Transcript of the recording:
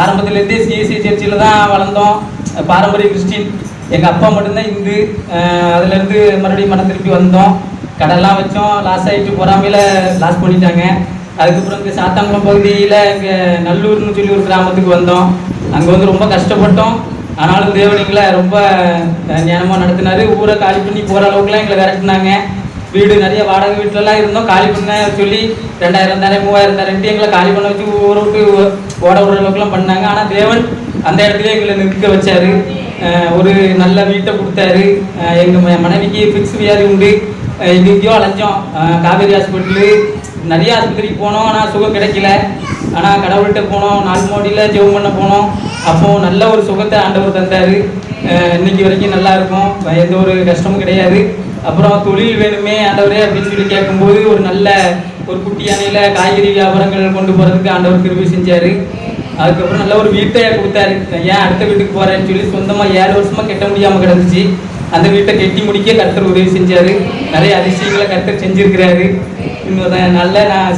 ஆரம்பத்துலேருந்தே சிஎஸ்சி சர்ச்சில் தான் வளர்ந்தோம். பாரம்பரிய கிறிஸ்டின். எங்கள் அப்பா மட்டும்தான் இந்து. அதுலேருந்து மறுபடியும் மனம் திருப்பி வந்தோம். கடைலாம் வச்சோம். லாஸ் ஆகிட்டு பொறாமையில் லாஸ் பண்ணிட்டாங்க. அதுக்கப்புறம் இங்கே சாத்தாங்குளம் பகுதியில் இங்கே நல்லூர்னு சொல்லி ஒரு கிராமத்துக்கு வந்தோம். அங்கே வந்து ரொம்ப கஷ்டப்பட்டோம். ஆனாலும் தேவனிங்களை ரொம்ப ஞானமாக நடத்தினார். ஊரை காலி பண்ணி போகிற அளவுக்குலாம் எங்களை விரட்டினாங்க. வீடு நிறைய வாடகை வீட்டிலலாம் இருந்தோம். காலி பண்ண சொல்லி 2000 தரேன் 3000 தரேன்ட்டு எங்களை காலி பண்ண வச்சு ஊரை விட்டு ஓட விடுற அளவுக்குலாம் பண்ணாங்க. ஆனால் தேவன் அந்த இடத்துல எங்களை நிற்க வச்சார். ஒரு நல்ல வீட்டை கொடுத்தாரு. எங்கள் மனைவிக்கு ஃபிக்ஸ் வியாதி உண்டு. எங்கேயோ அலைஞ்சோம். காவேரி ஹாஸ்பிட்டலு நிறைய ஆஸ்பத்திரிக்கு போனோம். ஆனால் சுகம் கிடைக்கல. ஆனால் கடவுள்கிட்ட போனோம். 4 மோடியில் ஜெபம் பண்ண போனோம். அப்போது நல்ல ஒரு சுகத்தை ஆண்டவர் தந்தார். இன்னைக்கு வரைக்கும் நல்லா இருக்கும். எந்த ஒரு கஷ்டமும் கிடையாது. அப்புறம் தொழில் வேணுமே ஆண்டவரே அப்படின்னு சொல்லி கேட்கும்போது ஒரு குட்டி யானையில் காய்கறி வியாபாரங்கள் கொண்டு போகிறதுக்கு ஆண்டவர் கிருபை செஞ்சார். அதுக்கப்புறம் நல்ல ஒரு வீட்டை கொடுத்தாரு. ஏன் அடுத்த வீட்டுக்கு போகிறேன்னு சொல்லி சொந்தமாக 7 வருஷமாக கட்ட முடியாமல் கிடந்துச்சு. அந்த வீட்டை கட்டி முடிக்க கர்த்தர் உதவி செஞ்சார். நிறைய அதிசயங்களை கர்த்தர் செஞ்சுருக்கிறாரு. இன்னும் நல்ல நான்